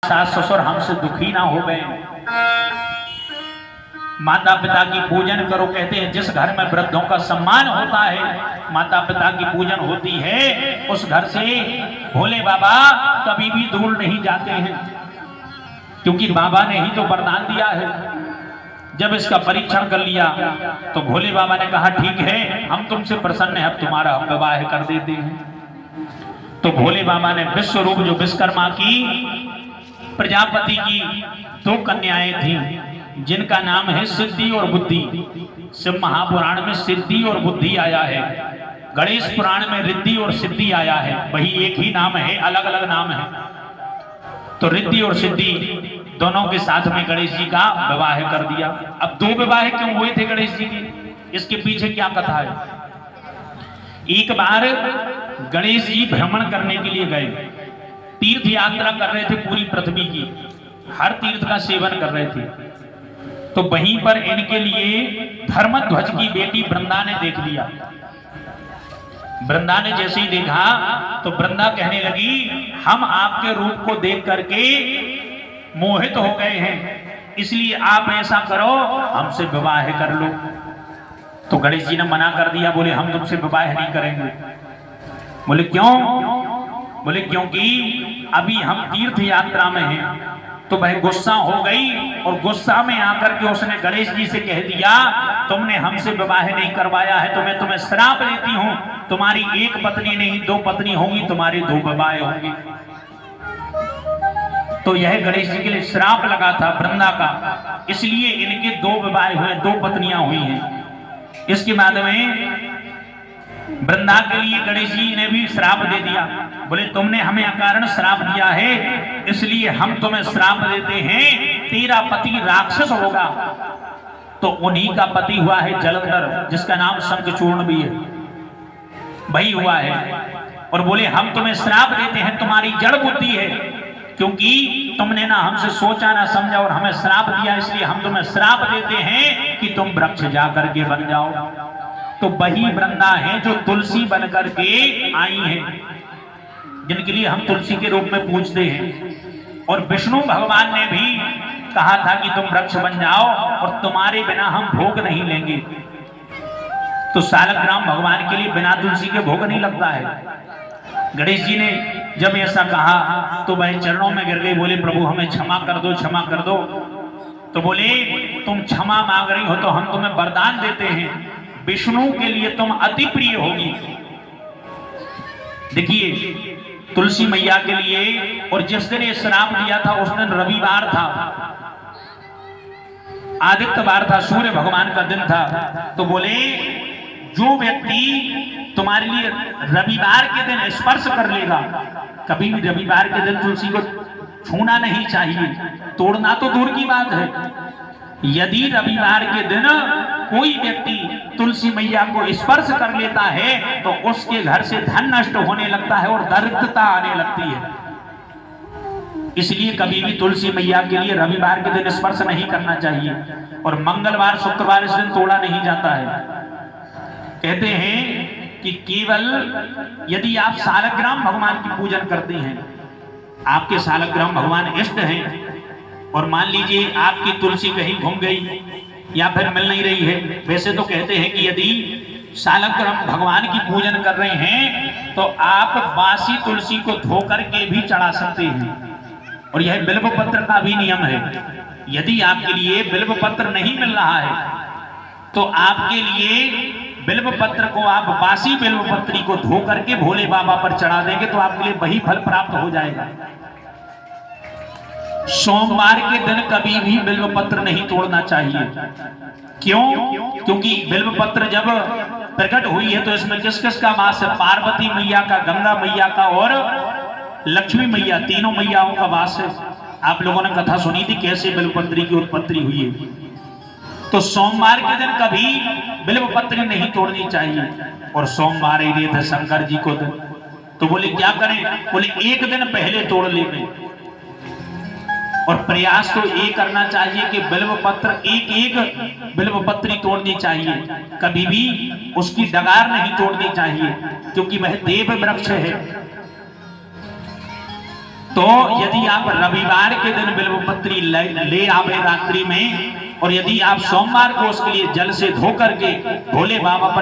सास ससुर हमसे दुखी ना हो गए। माता पिता की पूजन करो। कहते हैं जिस घर में वृद्धों का सम्मान होता है, माता पिता की पूजन होती है, उस घर से भोले बाबा कभी भी दूर नहीं जाते हैं, क्योंकि बाबा ने ही तो वरदान दिया है। जब इसका परीक्षण कर लिया तो भोले बाबा ने कहा ठीक है, हम तुमसे प्रसन्न हैं, अब तुम्हारा हम विवाह कर देते हैं। तो भोले बाबा ने विश्व रूप, जो विश्वकर्मा की प्रजापति की दो कन्याएं थी, जिनका नाम है सिद्धि और बुद्धि। शिव महापुराण में सिद्धि और बुद्धि आया है, गणेश पुराण में रिद्धि और सिद्धि आया है। वही एक ही नाम है, अलग अलग नाम है। तो रिद्धि और सिद्धि दोनों के साथ में गणेश जी का विवाह कर दिया। अब दो विवाह क्यों हुए थे गणेश जी के, इसके पीछे क्या कथा है। एक बार गणेश जी भ्रमण करने के लिए गए, तीर्थ यात्रा कर रहे थे पूरी पृथ्वी की, हर तीर्थ का सेवन कर रहे थे। तो वहीं पर इनके लिए धर्मध्वज की बेटी वृंदा ने देख लिया। वृंदा ने जैसे ही देखा तो वृंदा कहने लगी, हम आपके रूप को देख करके मोहित हो गए हैं, इसलिए आप ऐसा करो, हमसे विवाह कर लो। तो गणेश जी ने मना कर दिया, बोले हम तुमसे विवाह नहीं करेंगे। बोले क्यों? बोले क्योंकि अभी हम तीर्थ यात्रा में हैं। तो वह गुस्सा हो गई और गुस्सा में आकर के उसने गणेश जी से कह दिया, तुमने हमसे विवाह नहीं करवाया है तो मैं तुम्हें श्राप देती हूं, तुम्हारी एक पत्नी नहीं दो पत्नी होंगी, तुम्हारे दो विवाह होंगे। तो यह गणेश जी के लिए श्राप लगा था वृंदा का, इसलिए इनके दो विवाह हुए, दो पत्नियां हुई हैं। इसके बाद में वृंदा के लिए गणेश जी ने भी श्राप दे दिया। बोले तुमने हमें अकारण श्राप दिया है, इसलिए हम तुम्हें श्राप देते हैं, तेरा पति राक्षस होगा। तो उन्हीं का पति हुआ है जलंधर, जिसका नाम शंखचूर्ण भी है, वही हुआ है। और बोले हम तुम्हें श्राप देते हैं, तुम्हारी जड़ बुद्धि है, क्योंकि तुमने ना हमसे सोचा ना समझा और हमें श्राप दिया, इसलिए हम तुम्हें श्राप देते हैं कि तुम वृक्ष जाकर के बन जाओ। तो वही वृंदा है जो तुलसी बनकर के आई है, जिनके लिए हम तुलसी के रूप में पूजते हैं। और विष्णु भगवान ने भी कहा था कि तुम वृक्ष बन जाओ और तुम्हारे बिना हम भोग नहीं लेंगे। तो सालग्राम भगवान के लिए बिना तुलसी के भोग नहीं लगता है। गणेश जी ने जब ऐसा कहा तो वह चरणों में गिर गए, बोले प्रभु हमें क्षमा कर दो, क्षमा कर दो। तो बोले तुम क्षमा मांग रही हो तो हम तुम्हें वरदान देते हैं, विष्णु के लिए तुम अति प्रिय होगी। देखिए तुलसी मैया के लिए, और जिस दिन ये श्राप दिया था उस दिन रविवार था, आदित्यवार था, सूर्य भगवान का दिन था। तो बोले जो व्यक्ति तुम्हारे लिए रविवार के दिन स्पर्श कर लेगा, कभी भी रविवार के दिन तुलसी को छूना नहीं चाहिए, तोड़ना तो दूर की बात है। यदि रविवार के दिन कोई व्यक्ति तुलसी मैया को स्पर्श कर लेता है तो उसके घर से धन नष्ट होने लगता है और दरिद्रता आने लगती है। इसलिए कभी भी तुलसी मैया के लिए रविवार के दिन स्पर्श नहीं करना चाहिए, और मंगलवार शुक्रवार इस दिन तोड़ा नहीं जाता है। कहते हैं कि केवल यदि आप सालग्राम भगवान की पूजन करते हैं, आपके सालग्राम भगवान इष्ट हैं, और मान लीजिए आपकी तुलसी कहीं घूम गई या फिर मिल नहीं रही है। वैसे तो कहते हैं कि यदि सालग्राम भगवान की पूजन कर रहे हैं तो आप बासी तुलसी को धो करके भी चढ़ा सकते हैं, और यह बिल्व पत्र का भी नियम है। यदि आपके लिए बिल्व पत्र नहीं मिल रहा है तो आपके लिए बिल्व पत्र को आप बासी बिल्व पत्री को धो करके भोले बाबा पर चढ़ा देंगे तो आपके लिए वही फल प्राप्त हो जाएगा। सोमवार के दिन कभी भी बिल्व पत्र नहीं तोड़ना चाहिए। क्यों? क्योंकि बिल्व पत्र जब प्रकट हुई है तो इसमें किस किस का वास है? पार्वती मैया का, गंगा मैया का और लक्ष्मी मैया, तीनों मैयाओं का वास है। आप लोगों ने कथा सुनी थी कैसे बिल्व पत्री की उत्पत्ति हुई है। तो सोमवार के दिन कभी बिल्व पत्र नहीं तोड़नी चाहिए, और सोमवार ही थे शंकर जी को दिन। तो बोले क्या करें? बोले एक दिन पहले तोड़ लेंगे, और प्रयास तो ये करना चाहिए कि बिल्व पत्र एक एक बिल्व पत्री तोड़नी चाहिए, कभी भी उसकी डगार नहीं तोड़नी चाहिए, क्योंकि वह देव वृक्ष है। तो यदि आप रविवार के दिन बिल्वपत्री ले आवे रात्रि में, और यदि आप सोमवार को उसके लिए जल से धो करके भोले बाबा पर